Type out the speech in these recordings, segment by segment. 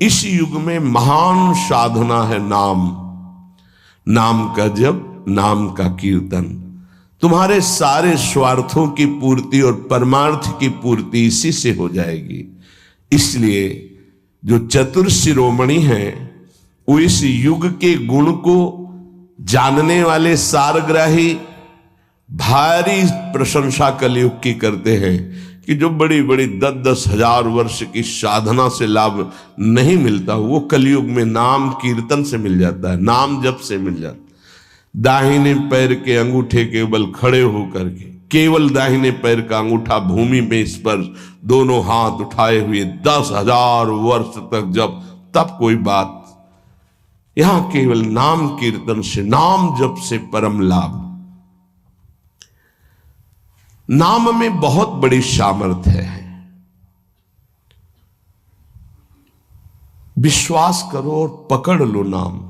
इस युग में महान साधना है नाम, नाम का जप, नाम का कीर्तन। तुम्हारे सारे स्वार्थों की पूर्ति और परमार्थ की पूर्ति इसी से हो जाएगी। इसलिए जो चतुर शिरोमणि हैं वो इस युग के गुण को जानने वाले सारग्राही भारी प्रशंसा कलयुग की करते हैं कि जो बड़ी बड़ी 10-10 हजार वर्ष की साधना से लाभ नहीं मिलता वो कलयुग में नाम कीर्तन से मिल जाता है, नाम जप से मिल जाता है। दाहिने पैर के अंगूठे के बल खड़े होकर के केवल दाहिने पैर का अंगूठा भूमि में स्पर्श, दोनों हाथ उठाए हुए 10,000 वर्ष तक जब, तब कोई बात। यहां केवल नाम कीर्तन से, नाम जप से परम लाभ। नाम में बहुत बड़ी सामर्थ्य है। विश्वास करो और पकड़ लो नाम।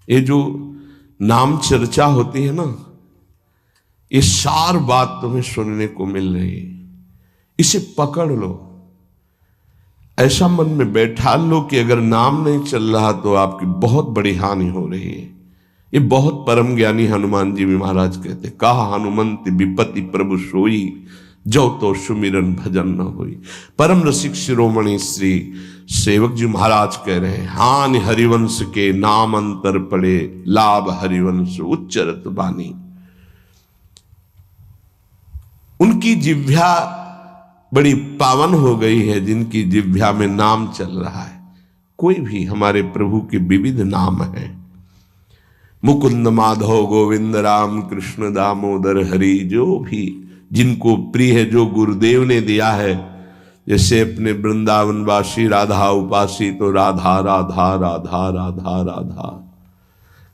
ये जो नाम चर्चा होती है ना, ये सार बात तुम्हें सुनने को मिल रही है, इसे पकड़ लो। ऐसा मन में बैठा लो कि अगर नाम नहीं चल रहा तो आपकी बहुत बड़ी हानि हो रही है। ये बहुत परम ज्ञानी हनुमान जी भी महाराज कहते, कहा हनुमंत विपत्ति प्रभु सोई, जो तो सुमिरन भजन न होई। परम रसिक शिरोमणि श्री सेवक जी महाराज कह रहे हैं, हानि हरिवंश के नाम अंतर पड़े, लाभ हरिवंश उच्चरत बानी। उनकी जिह्वा बड़ी पावन हो गई है जिनकी जिह्वा में नाम चल रहा है। कोई भी हमारे प्रभु के विविध नाम हैं, मुकुंद माधव गोविंद राम कृष्ण दामोदर हरि, जो भी जिनको प्रिय है, जो गुरुदेव ने दिया है। जैसे अपने वृंदावनवासी राधा उपासी तो राधा राधा राधा राधा राधा,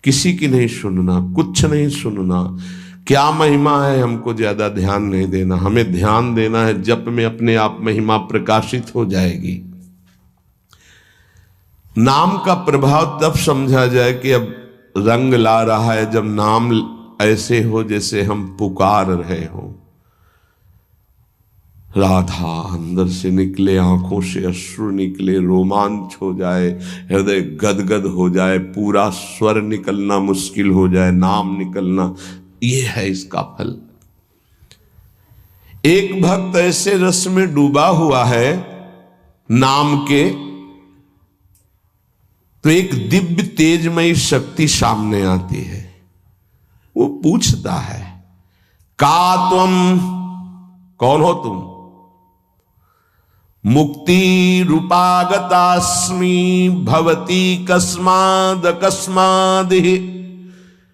किसी की नहीं सुनना, कुछ नहीं सुनना। क्या महिमा है हमको ज्यादा ध्यान नहीं देना, हमें ध्यान देना है जप में अपने आप महिमा प्रकाशित हो जाएगी। नाम का प्रभाव तब समझा जाए कि अब रंग ला रहा है जब नाम ऐसे हो जैसे हम पुकार रहे हो। राधा अंदर से निकले, आंखों से अश्रु निकले, रोमांच हो जाए, हृदय गदगद हो जाए, पूरा स्वर निकलना मुश्किल हो जाए, नाम निकलना, ये है इसका फल। एक भक्त ऐसे रस में डूबा हुआ है नाम के, तो एक दिव्य तेजमयी शक्ति सामने आती है। वो पूछता है, का तुम, कौन हो तुम? मुक्ति रूपागतास्मि भवती कस्माद कस्मादिहि,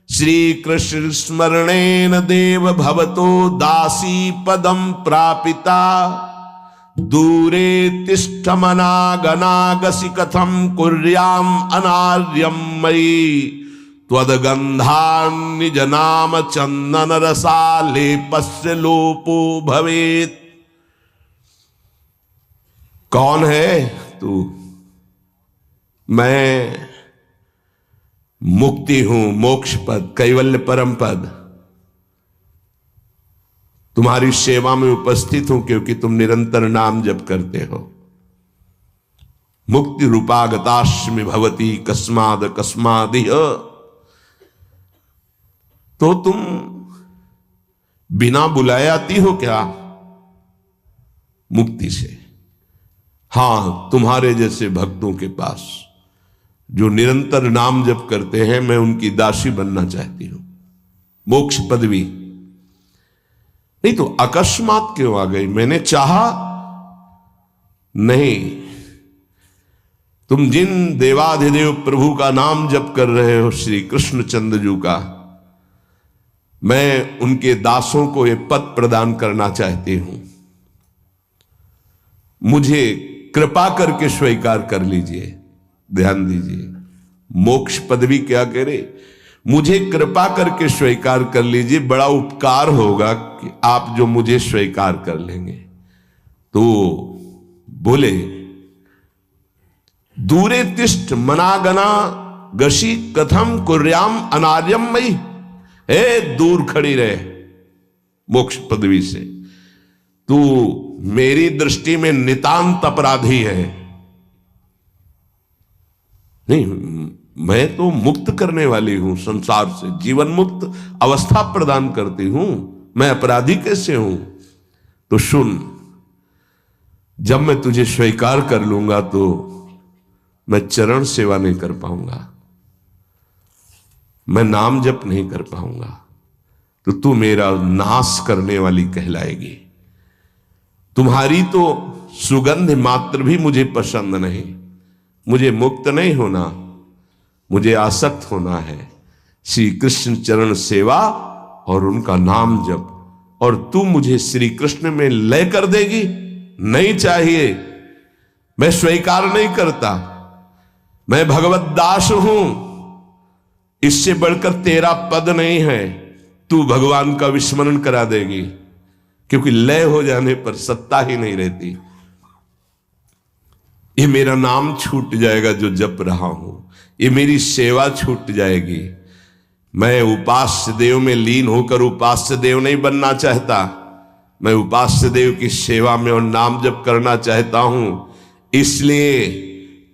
श्री कृष्ण स्मरणेन देव भवतो दासी पदम प्रापिता, दूरे तिष्ठमनागनागसि कथम कुर्याम अनार्यम मयि, त्वदगंधान् निज नाम चंदन रसालेपस्य लोपो भवेत्। कौन है तू? मैं मुक्ति हूं, मोक्ष पद, कैवल्य परम पद। तुम्हारी सेवा में उपस्थित हूं क्योंकि तुम निरंतर नाम जप करते हो। मुक्ति रूपागतास्मि भवती कस्माद कस्मादिह, तो तुम बिना बुलाए आती हो क्या मुक्ति से? हां, तुम्हारे जैसे भक्तों के पास जो निरंतर नाम जप करते हैं, मैं उनकी दासी बनना चाहती हूं, मोक्ष पदवी। नहीं तो अकस्मात क्यों आ गई? मैंने चाहा नहीं। तुम जिन देवाधिदेव प्रभु का नाम जप कर रहे हो, श्री कृष्णचंद्र जी का, मैं उनके दासों को ये पद प्रदान करना चाहती हूं। मुझे कृपा करके स्वीकार कर लीजिए। ध्यान दीजिए, मोक्ष पदवी क्या करे? मुझे कृपा करके स्वीकार कर लीजिए, बड़ा उपकार होगा कि आप जो मुझे स्वीकार कर लेंगे। तो बोले, दूरे तिष्ठ मनागना गशी कथम कुर्याम अनार्यम मई, हे दूर खड़ी रहे मोक्ष पदवी से, तू मेरी दृष्टि में नितांत अपराधी है। नहीं, मैं तो मुक्त करने वाली हूं संसार से, जीवन मुक्त अवस्था प्रदान करती हूं। मैं अपराधी कैसे हूं? तो सुन, जब मैं तुझे स्वीकार कर लूंगा तो मैं चरण सेवा नहीं कर पाऊंगा, मैं नाम जप नहीं कर पाऊंगा, तो तू मेरा नाश करने वाली कहलाएगी। तुम्हारी तो सुगंध मात्र भी मुझे पसंद नहीं। मुझे मुक्त नहीं होना, मुझे आसक्त होना है श्री कृष्ण चरण सेवा और उनका नाम जप। और तू मुझे श्री कृष्ण में लय कर देगी? नहीं चाहिए, मैं स्वीकार नहीं करता। मैं भगवत दास हूं, इससे बढ़कर तेरा पद नहीं है। तू भगवान का विस्मरण करा देगी, क्योंकि लय हो जाने पर सत्ता ही नहीं रहती। ये मेरा नाम छूट जाएगा जो जप रहा हूं, ये मेरी सेवा छूट जाएगी। मैं उपास्य देव में लीन होकर उपास्य देव नहीं बनना चाहता, मैं उपास्य देव की सेवा में और नाम जप करना चाहता हूं। इसलिए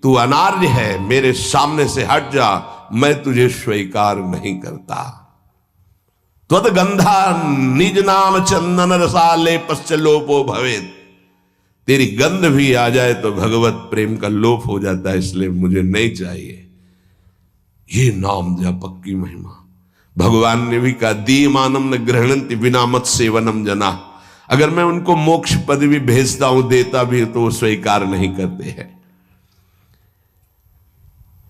तू अनार्य है, मेरे सामने से हट जा, मैं तुझे स्वीकार नहीं करता। त्वद गंधा निज नाम चंदन रसाले पश्चलोपो भवेत। तेरी गंध भी आ जाए तो भगवत प्रेम का लोप हो जाता है, इसलिए मुझे नहीं चाहिए। ये नाम जप की महिमा। भगवान ने भी कहा, दीयमानम न गृहणन्ति विना मत सेवनम जना। अगर मैं उनको मोक्ष पदवी भेजता हूं, देता भी तो वो स्वीकार नहीं करते हैं।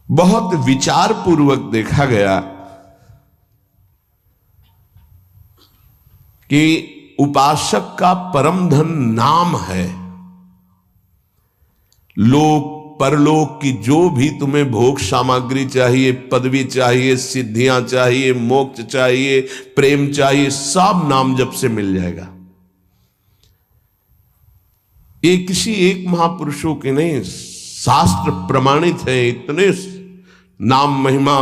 बहुत विचार पूर्वक देखा गया कि उपासक का परम धन नाम है। लोक परलोक की जो भी तुम्हें भोग सामग्री चाहिए, पदवी चाहिए, सिद्धियां चाहिए, मोक्ष चाहिए, प्रेम चाहिए, सब नाम जप से मिल जाएगा। ये किसी एक महापुरुषों के नहीं, शास्त्र प्रमाणित है। इतने नाम महिमा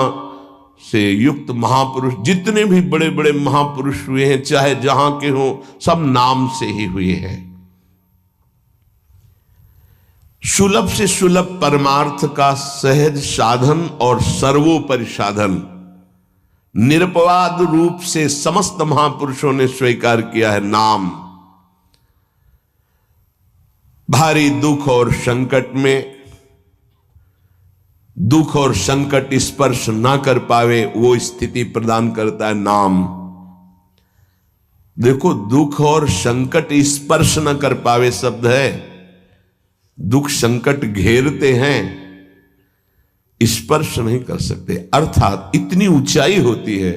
से युक्त महापुरुष, जितने भी बड़े बड़े महापुरुष हुए हैं, चाहे जहां के हों, सब नाम से ही हुए हैं। सुलभ से सुलभ परमार्थ का सहज साधन और सर्वोपरि साधन निरपवाद रूप से समस्त महापुरुषों ने स्वीकार किया है नाम। भारी दुख और संकट में, दुख और संकट स्पर्श ना कर पावे, वो स्थिति प्रदान करता है नाम। देखो, दुख और संकट स्पर्श न कर पावे शब्द है। दुख संकट घेरते हैं, स्पर्श नहीं कर सकते। अर्थात इतनी ऊंचाई होती है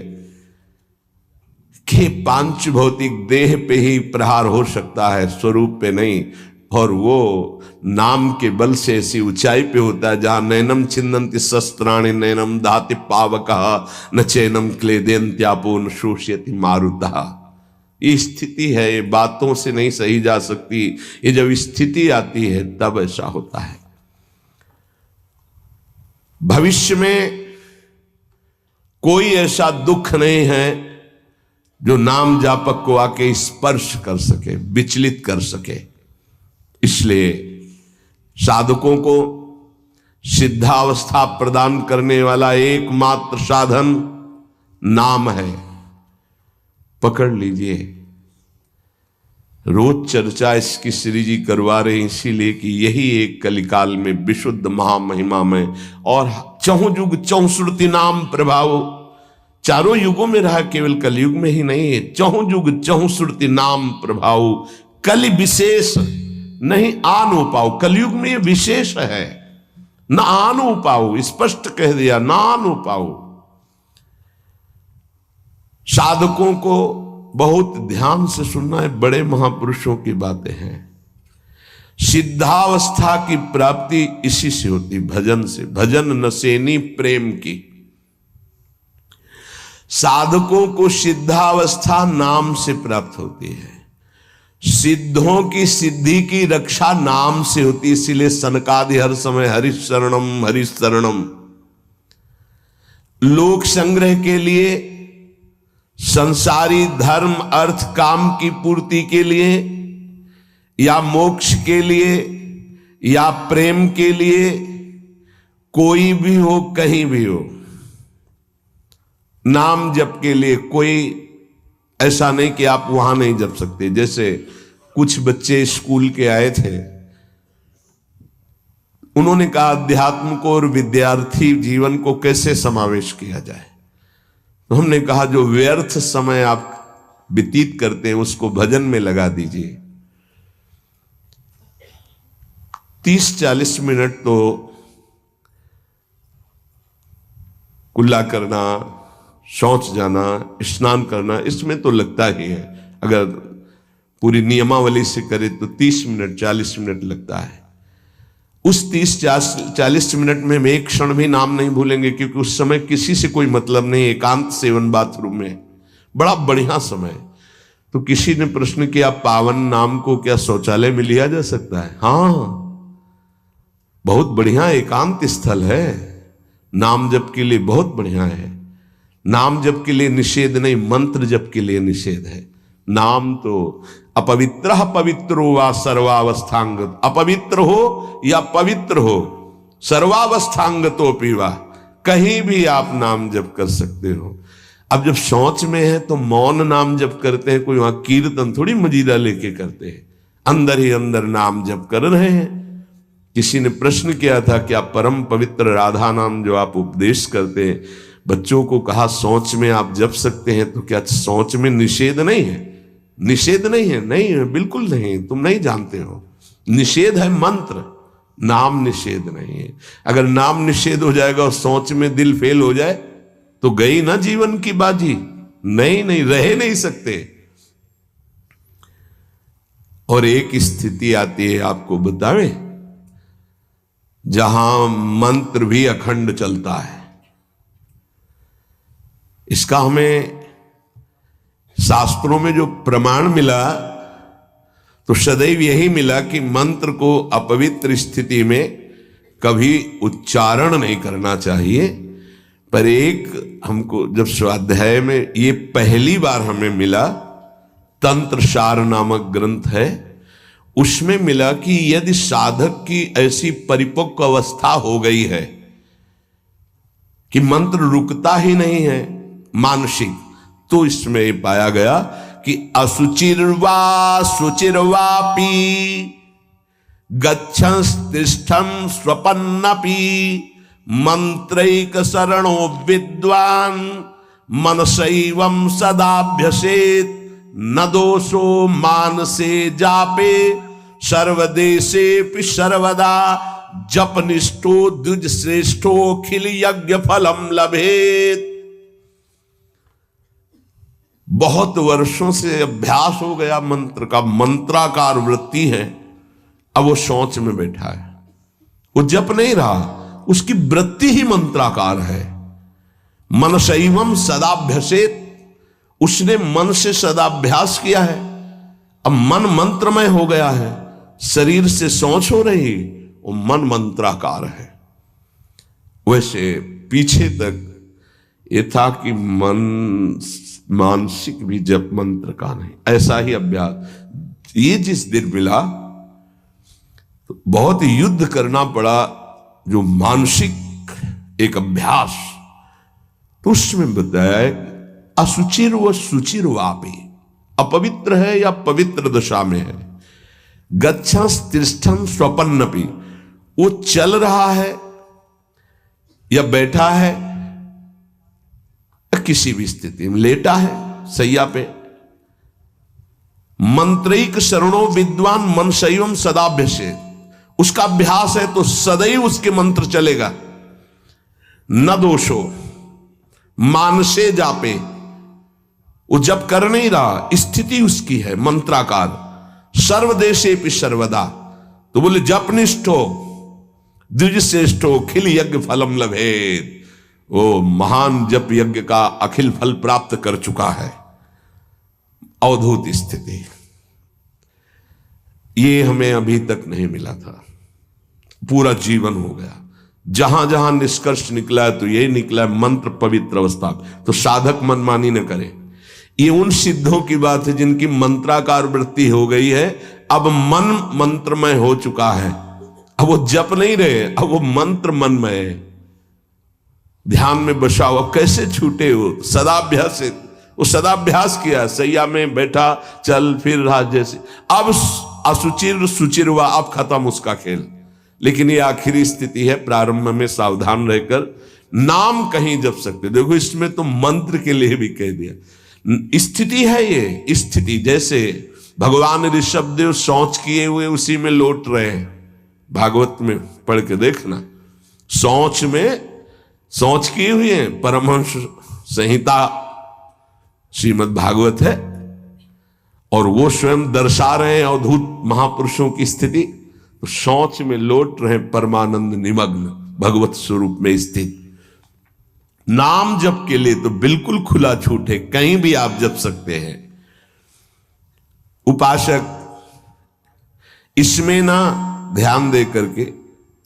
कि पांच भौतिक देह पे ही प्रहार हो सकता है, स्वरूप पे नहीं। और वो नाम के बल से ऐसी ऊंचाई पे होता है जहां नैनम छिन्नन्ति शस्त्राणि नैनम दाति पावकः न चैनम क्लेदयन्त्यापो न शोष्यति मारुतः। ये स्थिति है, ये बातों से नहीं सही जा सकती। ये जब स्थिति आती है तब ऐसा होता है। भविष्य में कोई ऐसा दुख नहीं है जो नाम जापक को आके स्पर्श कर सके, विचलित कर सके। इसलिए साधकों को सिद्धावस्था प्रदान करने वाला एकमात्र साधन नाम है। पकड़ लीजिए। रोज चर्चा इसकी श्री जी करवा रहे हैं, इसीलिए कि यही एक कलिकाल में विशुद्ध महामहिमा में और चहुं युग चहुश्रुति नाम प्रभाव, चारों युगों में रहा, केवल कलयुग में ही नहीं है। चहुं युग चहुश्रुति नाम प्रभाव, कलि विशेष नहीं आनो पाओ। कलयुग में ये विशेष है, न आनो पाओ, स्पष्ट कह दिया, ना आनो पाओ। साधकों को बहुत ध्यान से सुनना है, बड़े महापुरुषों की बातें हैं। सिद्धावस्था की प्राप्ति इसी से होती, भजन से। भजन नसेनी प्रेम की। साधकों को सिद्धावस्था नाम से प्राप्त होती है। सिद्धों की सिद्धि की रक्षा नाम से होती, इसीलिए सनकादि हर समय हरिशरणम हरिशरणम। लोक संग्रह के लिए, संसारी धर्म अर्थ काम की पूर्ति के लिए, या मोक्ष के लिए, या प्रेम के लिए कोई भी हो, कहीं भी हो, नाम जप के लिए कोई ऐसा नहीं कि आप वहां नहीं जप सकते। जैसे कुछ बच्चे स्कूल के आए थे, उन्होंने कहा अध्यात्म को और विद्यार्थी जीवन को कैसे समावेश किया जाए। तो हमने कहा जो व्यर्थ समय आप व्यतीत करते हैं उसको भजन में लगा दीजिए। 30-40 मिनट तो कुल्ला करना, शौच जाना, स्नान करना, इसमें तो लगता ही है। अगर पूरी नियमावली से करे तो 30 मिनट 40 मिनट लगता है। उस 30-40 मिनट में हम एक क्षण भी नाम नहीं भूलेंगे, क्योंकि उस समय किसी से कोई मतलब नहीं, एकांत सेवन बाथरूम में, बड़ा बढ़िया समय। तो किसी ने प्रश्न किया पावन नाम को क्या शौचालय में लिया जा सकता है? हाँ, बहुत बढ़िया एकांत स्थल है, नाम जप के लिए बहुत बढ़िया है। नाम जप के लिए निषेध नहीं, मंत्र जप के लिए निषेध है। नाम तो अपवित्र पवित्रो वा सर्वावस्थांगत, अपवित्र हो या पवित्र हो, सर्वावस्थांगतो पीवा, कहीं भी आप नाम जप कर सकते हो। अब जब शौच में है तो मौन नाम जप करते हैं, कोई वहां कीर्तन थोड़ी मजीरा लेके करते हैं, अंदर ही अंदर नाम जप कर रहे हैं। किसी ने प्रश्न किया था कि आप परम पवित्र राधा नाम जो आप उपदेश करते हैं, बच्चों को कहा सोच में आप जप सकते हैं, तो क्या सोच में निषेध नहीं है? निषेध नहीं है, नहीं है, बिल्कुल नहीं, तुम नहीं जानते हो। निषेध है मंत्र, नाम निषेध नहीं है। अगर नाम निषेध हो जाएगा और सोच में दिल फेल हो जाए तो गई ना जीवन की बाजी। नहीं नहीं, रह नहीं सकते। और एक स्थिति आती है, आपको बतावे, जहां मंत्र भी अखंड चलता है। इसका हमें शास्त्रों में जो प्रमाण मिला तो सदैव यही मिला कि मंत्र को अपवित्र स्थिति में कभी उच्चारण नहीं करना चाहिए। पर एक हमको जब स्वाध्याय में ये पहली बार हमें मिला, तंत्र सार नामक ग्रंथ है, उसमें मिला कि यदि साधक की ऐसी परिपक्व अवस्था हो गई है कि मंत्र रुकता ही नहीं है मानसिक, तो इसमें पाया गया कि असुचिर्वा शुचिर्वापि गच्छंस्तिष्ठं स्वपन्नपि मंत्रैक शरणो विद्वान् मनसैवं सदाभ्यसेत् न दोषो मानसे जापे सर्वदेशेऽपि सर्वदा जपनिष्ठो द्विज श्रेष्ठो खिल यज्ञ फलम लभेत। बहुत वर्षों से अभ्यास हो गया मंत्र का, मंत्राकार वृत्ति है, अब वो शौच में बैठा है, वो जप नहीं रहा, उसकी वृत्ति ही मंत्राकार है। मनसैवं सदाभ्यसेत, उसने मन से सदाभ्यास किया है, अब मन मंत्रमय हो गया है, शरीर से सोच हो रही, वो मन मंत्राकार है। वैसे पीछे तक ये था कि मन मानसिक भी जप मंत्र का नहीं, ऐसा ही अभ्यास। ये जिस दिन मिला तो बहुत युद्ध करना पड़ा, जो मानसिक एक अभ्यास, तो उसमें बताया असुचिर व सुचिर वापे, अपवित्र है या पवित्र दशा में है, गच्छंस तिष्ठं स्वपन्नपि, वो चल रहा है या बैठा है, किसी भी स्थिति में लेटा है सैया पे, मंत्रैक शरणो विद्वान मनसैवं सदाभ्यसेत्, उसका अभ्यास है तो सदैव उसके मंत्र चलेगा। न दोषो मानसे जापे, वो जब कर नहीं रहा, स्थिति उसकी है मंत्राकार, सर्वदेशेपि सर्वदा, तो बोले जपनिष्ठो द्विज श्रेष्ठो खिल यज्ञ फलम लभेत, वो महान जप यज्ञ का अखिल फल प्राप्त कर चुका है। अवधूत स्थिति, ये हमें अभी तक नहीं मिला था, पूरा जीवन हो गया। जहां जहां निष्कर्ष निकला है तो यही निकला है, मंत्र पवित्र अवस्था। तो साधक मनमानी न करे। ये उन सिद्धों की बात है जिनकी मंत्राकार वृत्ति हो गई है, अब मन मंत्रमय हो चुका है, अब वो जप नहीं रहे, अब वो मंत्र मन में है, ध्यान में बसा हुआ। कैसे छूटे वो? सदाभ्यास से वो सदाभ्यास किया, सैया में बैठा, चल फिर रहा जैसे। अब असुचिर सुचिर हुआ, अब खत्म उसका खेल। लेकिन ये आखिरी स्थिति है, प्रारंभ में सावधान रहकर नाम कहीं जप सकते। देखो इसमें तो मंत्र के लिए भी कह दिया, स्थिति है ये स्थिति। जैसे भगवान ऋषभदेव शौच किए हुए उसी में लौट रहे हैं, भागवत में पढ़ के देखना, शौच किए हुए हैं। परमहंस संहिता श्रीमद् भागवत है, और वो स्वयं दर्शा रहे हैं अवधूत महापुरुषों की स्थिति। तो शौच में लौट रहे परमानंद निमग्न, भगवत स्वरूप में स्थित। नाम जप के लिए तो बिल्कुल खुला छूट है, कहीं भी आप जप सकते हैं। उपासक इसमें ना ध्यान दे करके,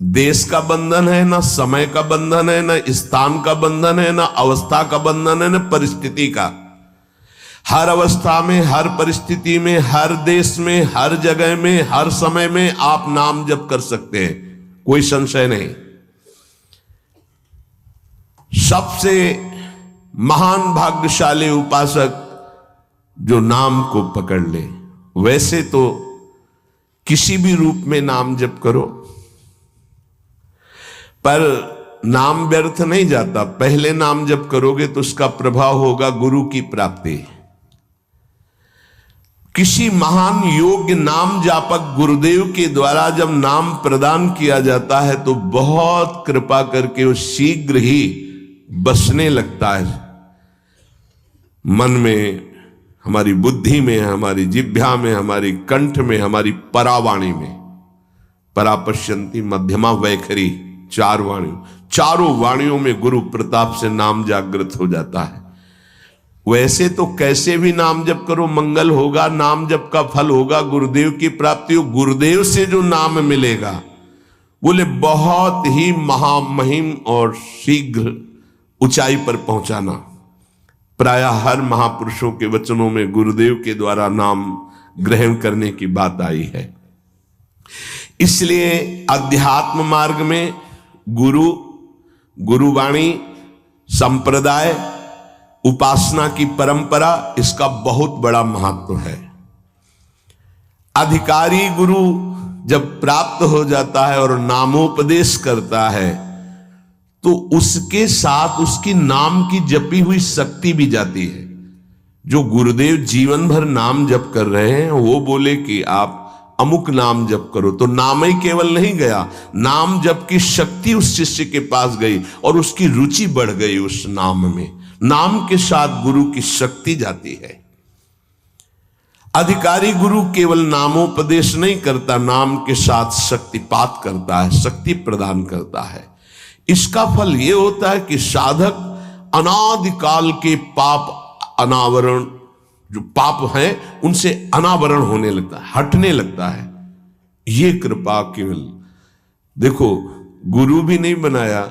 देश का बंधन है, ना समय का बंधन है, ना स्थान का बंधन है, ना अवस्था का बंधन है, ना परिस्थिति का। हर अवस्था में, हर परिस्थिति में, हर देश में, हर जगह में, हर समय में आप नाम जप कर सकते हैं, कोई संशय नहीं। सबसे महान भाग्यशाली उपासक जो नाम को पकड़ ले। वैसे तो किसी भी रूप में नाम जप करो, पर नाम व्यर्थ नहीं जाता। पहले नाम जप करोगे तो उसका प्रभाव होगा गुरु की प्राप्ति। किसी महान योग्य नाम जापक गुरुदेव के द्वारा जब नाम प्रदान किया जाता है तो बहुत कृपा करके वो शीघ्र ही बसने लगता है मन में, हमारी बुद्धि में, हमारी जिह्वा में, हमारी कंठ में, हमारी परावाणी में। परापश्यंती मध्यमा वैखरी, चारों वाणियों में गुरु प्रताप से नाम जागृत हो जाता है। वैसे तो कैसे भी नाम जप करो मंगल होगा, नाम जप का फल होगा, गुरुदेव की प्राप्ति हो। गुरुदेव से जो नाम मिलेगा बोले बहुत ही महामहिम और शीघ्र ऊंचाई पर पहुंचाना। प्रायः हर महापुरुषों के वचनों में गुरुदेव के द्वारा नाम ग्रहण करने की बात आई है। इसलिए अध्यात्म मार्ग में गुरुवाणी, संप्रदाय, उपासना की परंपरा, इसका बहुत बड़ा महत्व है। अधिकारी गुरु जब प्राप्त हो जाता है और नामोपदेश करता है तो उसके साथ उसकी नाम की जपी हुई शक्ति भी जाती है। जो गुरुदेव जीवन भर नाम जप कर रहे हैं वो बोले कि आप अमुक नाम जप करो, तो नाम ही केवल नहीं गया, नाम जप की शक्ति उस शिष्य के पास गई और उसकी रुचि बढ़ गई उस नाम में। नाम के साथ गुरु की शक्ति जाती है। अधिकारी गुरु केवल नामोपदेश नहीं करता, नाम के साथ शक्तिपात करता है, शक्ति प्रदान करता है। इसका फल यह होता है कि साधक अनादिकाल के पाप अनावरण, जो पाप हैं उनसे अनावरण होने लगता है, हटने लगता है। ये कृपा केवल देखो, गुरु भी नहीं बनाया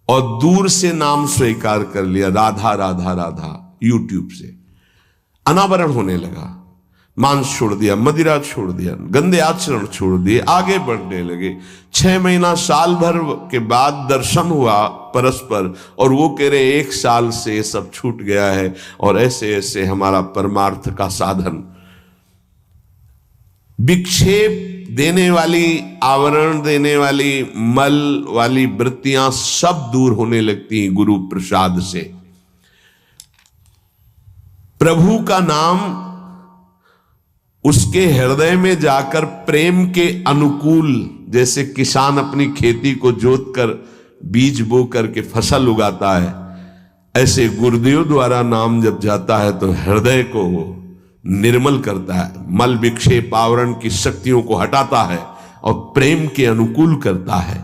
और दूर से नाम स्वीकार कर लिया, राधा राधा राधा, यूट्यूब से अनावरण होने लगा। मांस छोड़ दिया, मदिरा छोड़ दिया, गंदे आचरण छोड़ दिए, आगे बढ़ने लगे। 6 महीना साल भर के बाद दर्शन हुआ परस्पर और वो कह रहे 1 साल से ये सब छूट गया है और ऐसे ऐसे हमारा परमार्थ का साधन। विक्षेप देने वाली, आवरण देने वाली, मल वाली वृत्तियां सब दूर होने लगती हैं गुरु प्रसाद से। प्रभु का नाम उसके हृदय में जाकर प्रेम के अनुकूल, जैसे किसान अपनी खेती को जोत कर बीज बो करके फसल उगाता है, ऐसे गुरुदेव द्वारा नाम जब जाता है तो हृदय को निर्मल करता है, मल विक्षेप आवरण की शक्तियों को हटाता है और प्रेम के अनुकूल करता है।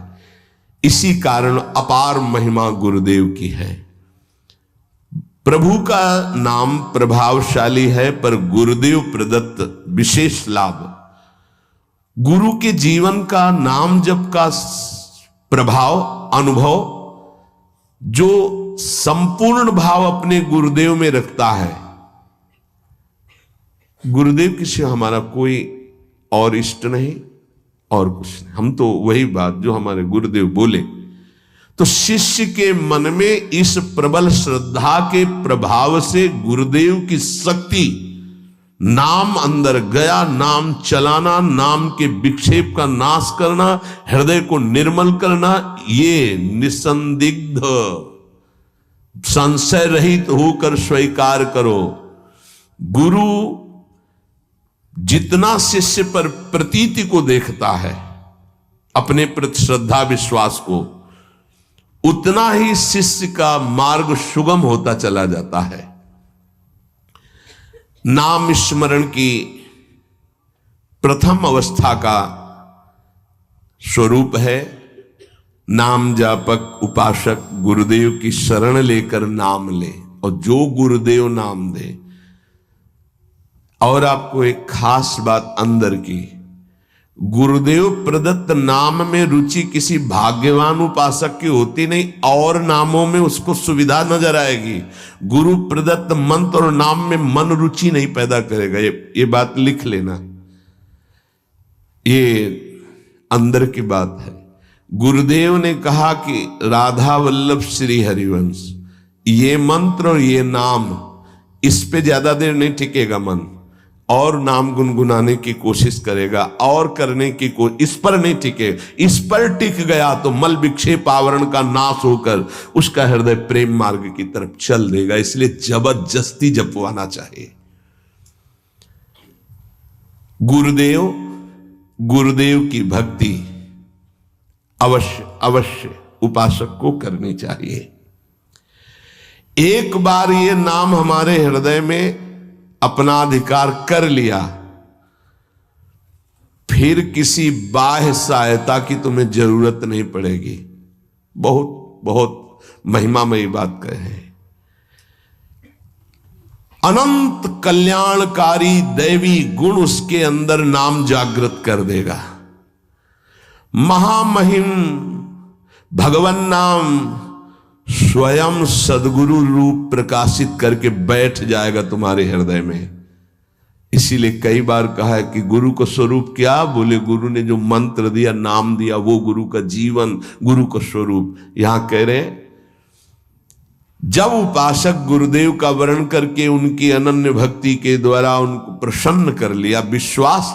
इसी कारण अपार महिमा गुरुदेव की है। प्रभु का नाम प्रभावशाली है, पर गुरुदेव प्रदत्त विशेष लाभ। गुरु के जीवन का नाम जप का प्रभाव, अनुभव, जो संपूर्ण भाव अपने गुरुदेव में रखता है। गुरुदेव के सिवा हमारा कोई और इष्ट नहीं और कुछ नहीं। हम तो वही बात जो हमारे गुरुदेव बोले। तो शिष्य के मन में इस प्रबल श्रद्धा के प्रभाव से गुरुदेव की शक्ति, नाम अंदर गया, नाम चलाना, नाम के विक्षेप का नाश करना, हृदय को निर्मल करना, ये निसंदिग्ध संशय रहित होकर स्वीकार करो। गुरु जितना शिष्य पर प्रतीति को देखता है, अपने प्रति श्रद्धा विश्वास को, उतना ही शिष्य का मार्ग सुगम होता चला जाता है। नाम स्मरण की प्रथम अवस्था का स्वरूप है नाम जापक उपासक गुरुदेव की शरण लेकर नाम ले, और जो गुरुदेव नाम दे। और आपको एक खास बात अंदर की, गुरुदेव प्रदत्त नाम में रुचि किसी भाग्यवान उपासक की होती नहीं, और नामों में उसको सुविधा नजर आएगी। गुरु प्रदत्त मंत्र और नाम में मन रुचि नहीं पैदा करेगा। ये बात लिख लेना, ये अंदर की बात है। गुरुदेव ने कहा कि राधा वल्लभ श्री हरिवंश, ये मंत्र और ये नाम, इस पे ज्यादा देर नहीं टिकेगा मन, और नाम गुनगुनाने की कोशिश करेगा, और करने की इस पर नहीं टिके। इस पर टिक गया तो मल विक्षेप आवरण का नाश होकर उसका हृदय प्रेम मार्ग की तरफ चल देगा। इसलिए जबरदस्ती जपवाना चाहिए। गुरुदेव की भक्ति अवश्य उपासक को करनी चाहिए। एक बार ये नाम हमारे हृदय में अपना अधिकार कर लिया, फिर किसी बाह्य सहायता की तुम्हें जरूरत नहीं पड़ेगी। बहुत बहुत महिमामयी बात कहे। अनंत कल्याणकारी दैवी गुण उसके अंदर नाम जागृत कर देगा। महामहिम भगवान नाम स्वयं सदगुरु रूप प्रकाशित करके बैठ जाएगा तुम्हारे हृदय में। इसीलिए कई बार कहा है कि गुरु का स्वरूप क्या? बोले गुरु ने जो मंत्र दिया, नाम दिया, वो गुरु का जीवन, गुरु का स्वरूप। यहां कह रहे हैं जब उपासक गुरुदेव का वर्ण करके उनकी अनन्य भक्ति के द्वारा उनको प्रसन्न कर लिया, विश्वास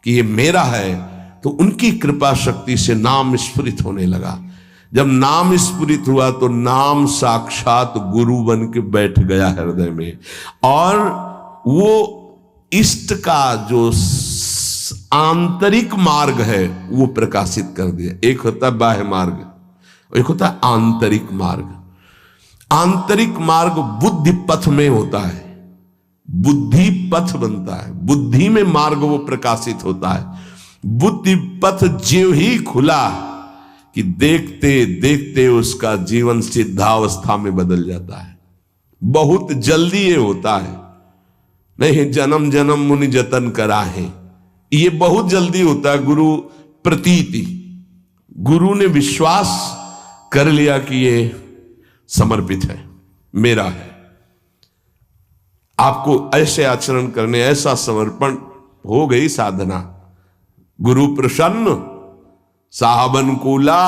कि ये मेरा है, तो उनकी कृपा शक्ति से नाम स्फुरित होने लगा। जब नाम स्फुरित हुआ तो नाम साक्षात गुरु बन के बैठ गया हृदय में, और वो इष्ट का जो आंतरिक मार्ग है वो प्रकाशित कर दिया। एक होता है बाह्य मार्ग, एक होता है आंतरिक मार्ग। आंतरिक मार्ग बुद्धि पथ में होता है, बुद्धि पथ बनता है, बुद्धि में मार्ग वो प्रकाशित होता है। बुद्धि पथ ज्यों ही खुला कि देखते देखते उसका जीवन सिद्धावस्था में बदल जाता है। बहुत जल्दी ये होता है, नहीं जन्म जन्म मुनि जतन करा है, ये बहुत जल्दी होता है। गुरु प्रतीति, गुरु ने विश्वास कर लिया कि ये समर्पित है, मेरा है। आपको ऐसे आचरण करने, ऐसा समर्पण, हो गई साधना। गुरु प्रसन्न साहब अनुकूला,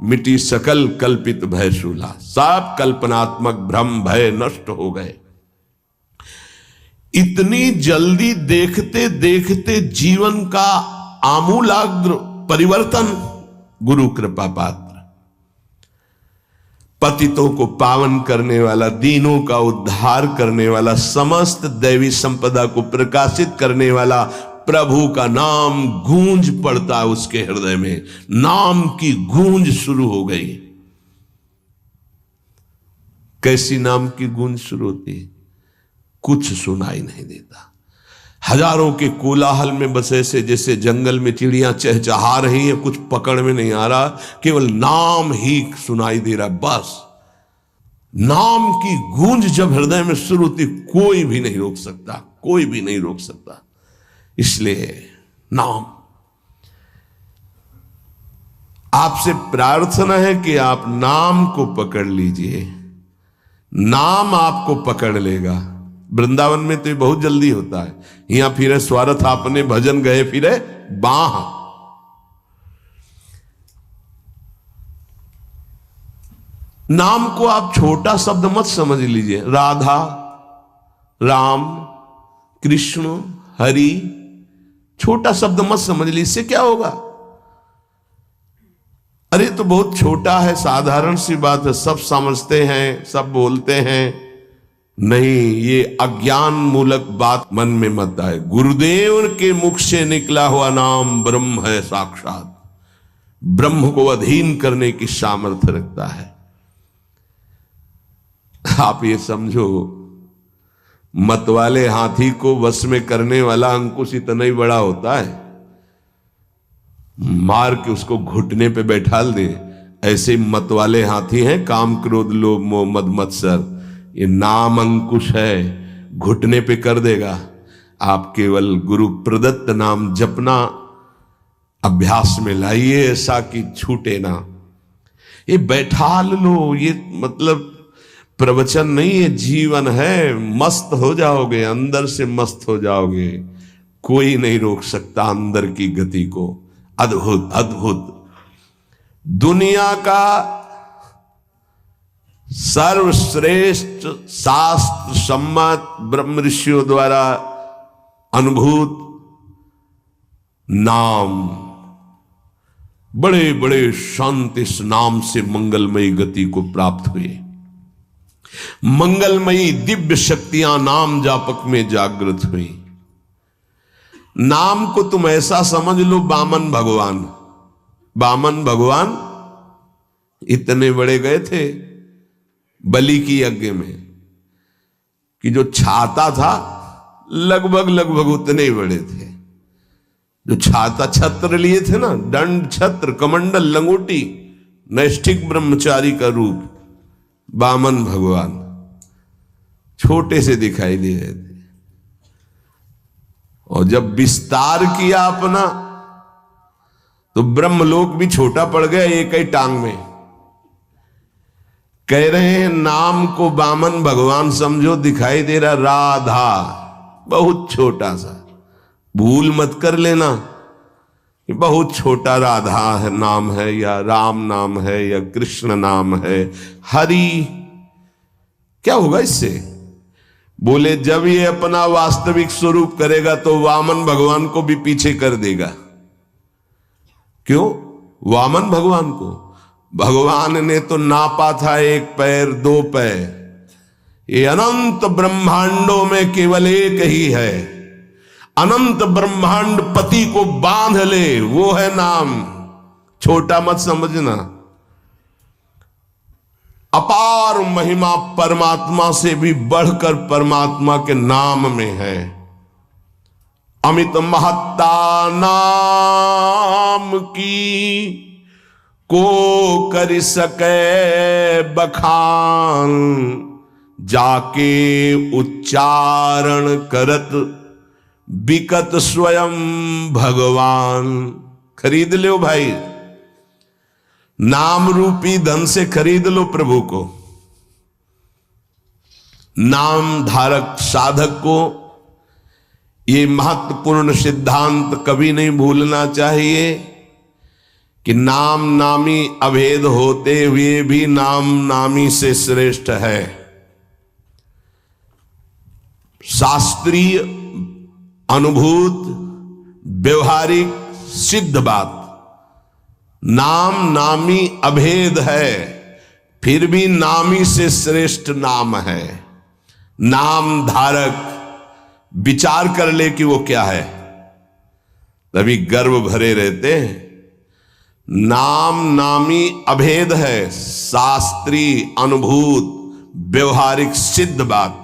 मिटी सकल कल्पित भय शूला। सब कल्पनात्मक भ्रम भय नष्ट हो गए। इतनी जल्दी देखते देखते जीवन का आमूलाग्र परिवर्तन गुरु कृपा पात्र, पतितों को पावन करने वाला, दीनों का उद्धार करने वाला, समस्त दैवी संपदा को प्रकाशित करने वाला प्रभु का नाम गूंज पड़ता है उसके हृदय में। नाम की गूंज शुरू हो गई। कैसी नाम की गूंज शुरू होती है? कुछ सुनाई नहीं देता। हजारों के कोलाहल में बस ऐसे जैसे जंगल में चिड़ियां चहचहा रही हैं, कुछ पकड़ में नहीं आ रहा, केवल नाम ही सुनाई दे रहा। बस नाम की गूंज जब हृदय में शुरू होती, कोई भी नहीं रोक सकता, कोई भी नहीं रोक सकता। इसलिए नाम, आपसे प्रार्थना है कि आप नाम को पकड़ लीजिए, नाम आपको पकड़ लेगा। वृंदावन में तो ये बहुत जल्दी होता है। यहां फिरे स्वार्थ आपने भजन गए फिरे बाह, नाम को आप छोटा शब्द मत समझ लीजिए। राधा, राम, कृष्ण, हरि, छोटा शब्द मत समझ लीजिए। इससे क्या होगा? अरे तो बहुत छोटा है, साधारण सी बात है, सब समझते हैं, सब बोलते हैं। नहीं, ये अज्ञान मूलक बात मन में मत आए। गुरुदेव के मुख से निकला हुआ नाम ब्रह्म है साक्षात। ब्रह्म को अधीन करने की सामर्थ्य रखता है। आप ये समझो, मतवाले हाथी को वश में करने वाला अंकुश इतना ही बड़ा होता है, मार के उसको घुटने पे बैठाल दे। ऐसे मतवाले हाथी हैं काम, क्रोध, लोभ, मोह, मद, मत्सर। ये नाम अंकुश है, घुटने पे कर देगा। आप केवल गुरु प्रदत्त नाम जपना अभ्यास में लाइए, ऐसा कि छूटे ना। ये बैठा लो, ये मतलब प्रवचन नहीं है, जीवन है। मस्त हो जाओगे, अंदर से मस्त हो जाओगे। कोई नहीं रोक सकता अंदर की गति को। अद्भुत अद्भुत। दुनिया का सर्वश्रेष्ठ शास्त्र सम्मत ब्रह्म ऋषियों द्वारा अनुभूत नाम, बड़े बड़े संत इस नाम से मंगलमयी गति को प्राप्त हुए। मंगलमयी दिव्य शक्तियां नाम जापक में जागृत हुई। नाम को तुम ऐसा समझ लो, वामन भगवान। वामन भगवान इतने बड़े गए थे बलि की यज्ञ में कि जो छाता था लगभग लगभग उतने ही बड़े थे। जो छाता, छत्र लिए थे ना, दंड, छत्र, कमंडल, लंगोटी, नैष्ठिक ब्रह्मचारी का रूप, वामन भगवान छोटे से दिखाई दे रहे थे। और जब विस्तार किया अपना तो ब्रह्मलोक भी छोटा पड़ गया एक ही टांग में। कह रहे हैं नाम को वामन भगवान समझो, दिखाई दे रहा राधा, बहुत छोटा सा। भूल मत कर लेना कि बहुत छोटा राधा है नाम है, या राम नाम है, या कृष्ण नाम है, हरि। क्या होगा इससे? बोले जब ये अपना वास्तविक स्वरूप करेगा तो वामन भगवान को भी पीछे कर देगा। क्यों? वामन भगवान को भगवान ने तो नापा था 1 पैर 2 पैर। ये अनंत ब्रह्मांडों में केवल एक ही है। अनंत ब्रह्मांड पति को बांध ले, वो है नाम। छोटा मत समझना। अपार महिमा परमात्मा से भी बढ़कर परमात्मा के नाम में है। अमित महत्ता नाम की को कर सके बखान, जाके उच्चारण करत बिकत स्वयं भगवान। खरीद लो भाई, नाम रूपी धन से खरीद लो प्रभु को। नाम धारक साधक को ये महत्वपूर्ण सिद्धांत कभी नहीं भूलना चाहिए कि नाम नामी अभेद होते हुए भी नाम नामी से श्रेष्ठ है। शास्त्रीय, अनुभूत, व्यवहारिक, सिद्ध बात, नाम नामी अभेद है, फिर भी नामी से श्रेष्ठ नाम है। नाम धारक विचार कर ले कि वो क्या है, तभी गर्व भरे रहते हैं। नाम नामी अभेद है, शास्त्रीय, अनुभूत, व्यवहारिक, सिद्ध बात,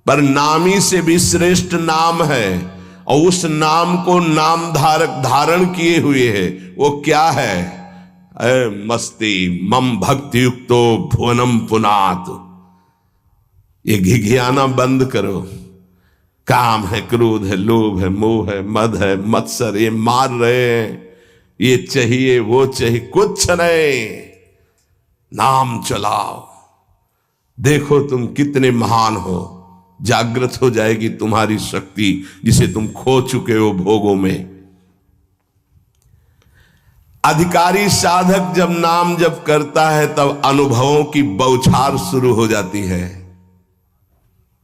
पर नामी से भी श्रेष्ठ नाम है। और उस नाम को नाम धारक धारण किए हुए है, वो क्या है? मस्ती मम भक्ति युक्तो भुवनम पुनात। ये घिघियाना बंद करो। काम है, क्रोध है, लोभ है, मोह है, मद है, मत्सर, ये मार रहे हैं, ये चाहिए वो चाहिए, कुछ नहीं। नाम चलाओ, देखो तुम कितने महान हो। जागृत हो जाएगी तुम्हारी शक्ति जिसे तुम खो चुके हो भोगों में। अधिकारी साधक जब नाम जप करता है तब अनुभवों की बौछार शुरू हो जाती है।